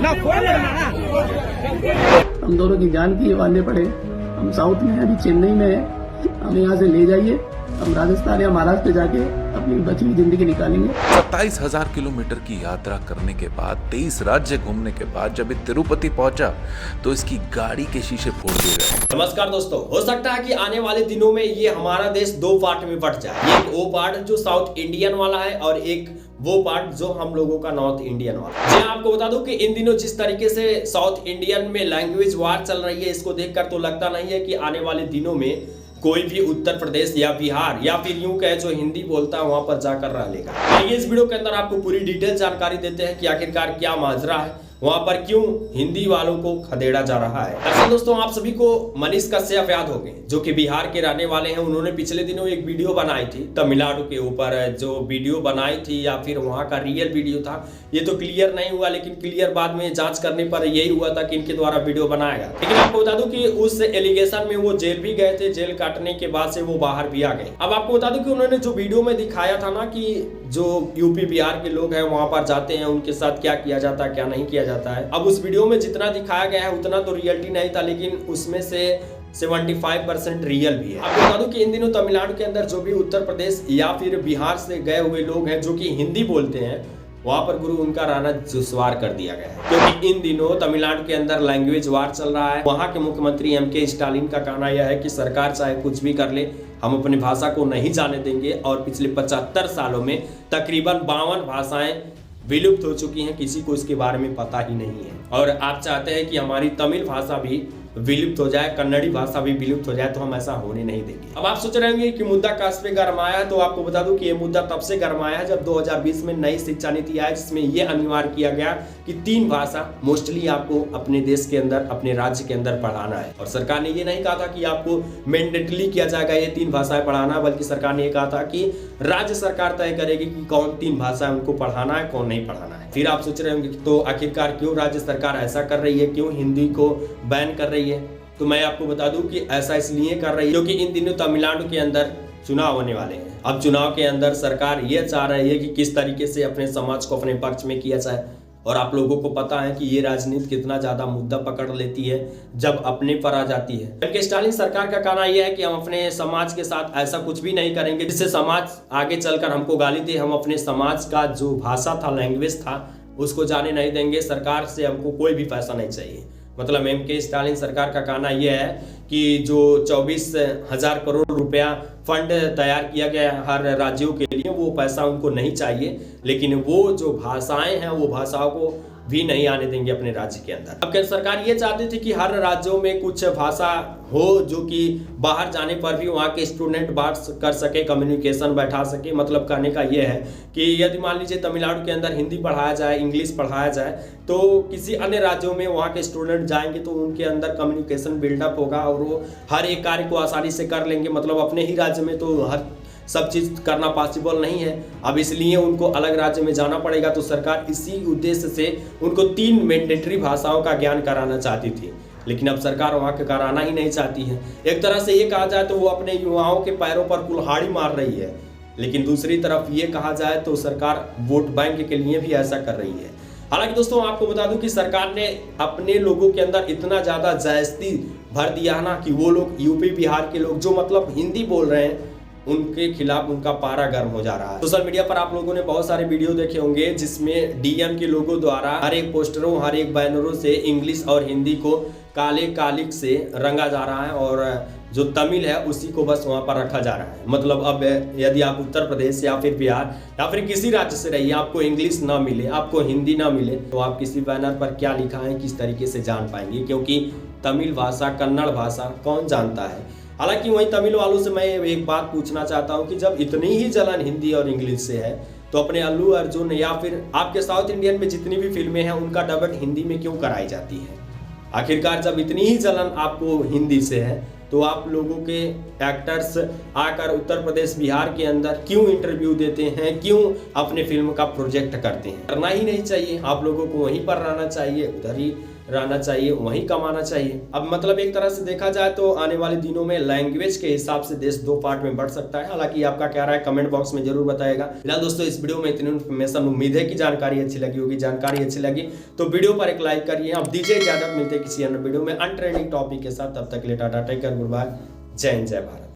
हम दोनों की जान की मानने पड़े। हम साउथ में हैं, अभी चेन्नई में है, हमें यहाँ से ले जाइए, हम राजस्थान या महाराष्ट्र जाके अपनी बची हुई जिंदगी निकालेंगे। 27,000 किलोमीटर की यात्रा करने के बाद, 23 राज्य घूमने के बाद जब ये तिरुपति पहुंचा तो इसकी गाड़ी के शीशे फोड़ दिए गए। नमस्कार दोस्तों, हो सकता है कि आने वाले दिनों में ये हमारा देश दो पार्ट में बट जाए। एक वो पार्ट जो साउथ इंडियन वाला है और एक वो पार्ट जो हम लोगों का नॉर्थ इंडियन वाला। जी आपको बता दूं कि इन दिनों जिस तरीके से साउथ इंडियन में लैंग्वेज वार चल रही है, इसको देखकर तो लगता नहीं है कि आने वाले दिनों में कोई भी उत्तर प्रदेश या बिहार या फिर यूं कहे जो हिंदी बोलता है वहां पर जाकर रह लेगा। आइए इस वीडियो के अंदर आपको पूरी डिटेल जानकारी देते हैं कि आखिरकार क्या माजरा है, वहां पर क्यों हिंदी वालों को खदेड़ा जा रहा है। ऐसे दोस्तों, आप सभी को मनीष कश्यप याद होंगे जो कि बिहार के रहने वाले हैं। उन्होंने पिछले दिनों एक वीडियो बनाई थी तमिलनाडु के ऊपर। जो वीडियो बनाई थी या फिर वहां का रियल वीडियो था ये तो क्लियर नहीं हुआ, लेकिन क्लियर बाद में जांच करने पर यही हुआ था कि इनके द्वारा वीडियो बनाया गया। लेकिन आपको बता दूं कि उस एलिगेशन में वो जेल भी गए थे, जेल काटने के बाद से वो बाहर भी आ गए। अब आपको बता दूं कि उन्होंने जो वीडियो में दिखाया था ना कि जो यूपी बिहार के लोग हैं वहां पर जाते हैं, उनके साथ क्या किया जाता है क्या नहीं किया जाता है। अब उस वीडियो में जितना दिखाया गया है उतना तो रियलिटी नहीं था, लेकिन उसमें से 75% रियल भी है। आपको बता दूं कि इन दिनों तमिलनाडु के अंदर जो भी उत्तर प्रदेश या फिर बिहार से गए हुए लोग हैं जो कि हिंदी बोलते हैं, वहां पर गुरु उनका रहना दुश्वार कर दिया गया है। क्योंकि इन दिनों तमिलनाडु के अंदर लैंग्वेज वार चल रहा है। वहां के मुख्यमंत्री एमके स्टालिन का कहना यह है कि सरकार चाहे कुछ भी कर ले, हम अपनी भाषा को नहीं जाने देंगे। और पिछले 75 सालों में तकरीबन 52 भाषाएं विलुप्त हो चुकी हैं, किसी को इसके बारे में पता ही नहीं है। और आप चाहते हैं कि हमारी तमिल भाषा भी विलुप्त हो जाए, कन्नड़ी भाषा भी विलुप्त हो जाए, तो हम ऐसा होने नहीं देंगे। अब आप सोच रहे होंगे कि मुद्दा कस पे गरमाया है, तो आपको बता दूं कि ये मुद्दा तब से गरमाया है जब 2020 में नई शिक्षा नीति आई, जिसमें यह अनिवार्य किया गया कि 3 भाषा मोस्टली आपको अपने देश के अंदर, अपने राज्य के अंदर पढ़ाना है। और सरकार ने ये नहीं कहा था कि आपको मैंडेटरी किया जाएगा ये 3 भाषाएं पढ़ाना, बल्कि सरकार ने ये कहा था कि राज्य सरकार तय करेगी कि कौन 3 भाषाएं उनको पढ़ाना है, कौन नहीं पढ़ाना है। फिर आप सोच रहे होंगे तो आखिरकार क्यों राज्य सरकार ऐसा कर रही है, क्यों हिंदी को बैन कर रही है। तो मैं आपको बता दूं कि ऐसा इसलिए कर रही है क्योंकि इन दिनों तमिलनाडु के अंदर चुनाव होने वाले हैं। अब चुनाव के अंदर सरकार ये चाह रही है कि किस तरीके से अपने समाज को अपने पक्ष में किया जाए। और आप लोगों को पता है कि ये राजनीति कितना ज्यादा मुद्दा पकड़ लेती है जब अपने पर आ जाती है। एमके स्टालिन सरकार का कहना यह है कि हम अपने समाज के साथ ऐसा कुछ भी नहीं करेंगे जिससे समाज आगे चलकर हमको गाली दे। हम अपने समाज का जो भाषा था, लैंग्वेज था, उसको जाने नहीं देंगे। सरकार से हमको कोई भी पैसा नहीं चाहिए। मतलब एमके स्टालिन सरकार का कहना यह है कि जो 24,000 करोड़ रुपया फंड तैयार किया गया है हर राज्यों के लिए, वो पैसा उनको नहीं चाहिए, लेकिन वो जो भाषाएं हैं वो भाषाओं को भी नहीं आने देंगे अपने राज्य के अंदर। अब सरकार ये चाहती थी कि हर राज्यों में कुछ भाषा हो जो कि बाहर जाने पर भी वहाँ के स्टूडेंट बात कर सके, कम्युनिकेशन बैठा सके। मतलब कहने का ये है कि यदि मान लीजिए तमिलनाडु के अंदर हिंदी पढ़ाया जाए, इंग्लिश पढ़ाया जाए, तो किसी अन्य राज्यों में वहाँ के स्टूडेंट जाएंगे तो उनके अंदर कम्युनिकेशन बिल्डअप होगा और वो हर एक कार्य को आसानी से कर लेंगे। मतलब अपने ही राज्य में तो हर सब चीज करना पॉसिबल नहीं है। अब इसलिए उनको अलग राज्य में जाना पड़ेगा। तो सरकार इसी उद्देश्य से उनको 3 मैंडेटरी भाषाओं का ज्ञान कराना चाहती थी, लेकिन अब सरकार वहां के कराना ही नहीं चाहती है। एक तरह से ये कहा जाए तो वो अपने युवाओं के पैरों पर कुल्हाड़ी मार रही है, लेकिन दूसरी तरफ ये कहा जाए तो सरकार वोट बैंक के लिए भी ऐसा कर रही है। हालांकि दोस्तों, आपको बता दूं कि सरकार ने अपने लोगों के अंदर इतना ज्यादा जायजती भर दिया है ना कि वो लोग यूपी बिहार के लोग जो मतलब हिंदी बोल रहे हैं उनके खिलाफ उनका पारा गर्म हो जा रहा है। सोशल मीडिया पर आप लोगों ने बहुत सारे वीडियो देखे होंगे जिसमें डीएम के लोगों द्वारा हर एक पोस्टरों, हर एक बैनरों से इंग्लिश और हिंदी को काले कालिक से रंगा जा रहा है और जो तमिल है उसी को बस वहां पर रखा जा रहा है। मतलब अब यदि आप उत्तर प्रदेश या फिर बिहार या फिर किसी राज्य से रहिए, आपको इंग्लिश ना मिले, आपको हिंदी ना मिले, तो आप किसी बैनर पर क्या लिखा है किस तरीके से जान पाएंगे, क्योंकि तमिल भाषा, कन्नड़ भाषा कौन जानता है। हालांकि वहीं तमिल वालों से मैं एक बात पूछना चाहता हूं कि जब इतनी ही जलन हिंदी और इंग्लिश से है तो अपने अल्लू अर्जुन या फिर आपके साउथ इंडियन में जितनी भी फिल्में हैं उनका डबिंग हिंदी में क्यों कराई जाती है। आखिरकार जब इतनी ही जलन आपको हिंदी से है तो आप लोगों के एक्टर्स आकर उत्तर प्रदेश बिहार के अंदर क्यों इंटरव्यू देते हैं, क्यों अपने फिल्म का प्रोजेक्ट करते हैं। करना ही नहीं चाहिए, आप लोगों को वहीं पर रहना चाहिए, उधर ही रहना चाहिए, वहीं कमाना चाहिए। अब मतलब एक तरह से देखा जाए तो आने वाले दिनों में लैंग्वेज के हिसाब से देश दो पार्ट में बढ़ सकता है। हालांकि आपका क्या राय है कमेंट बॉक्स में जरूर बताएगा। फिलहाल दोस्तों इस वीडियो में इतनी इन्फॉर्मेशन, उम्मीद है कि जानकारी अच्छी लगी होगी। जानकारी अच्छी लगी तो वीडियो पर एक लाइक करिए। अब दीजिए इजाजत, मिलते हैं किसी अन्य वीडियो में अनट्रेंडिंग टॉपिक के साथ। तब तक के लिए tata, take care, goodbye, जय हिंद, जय भारत।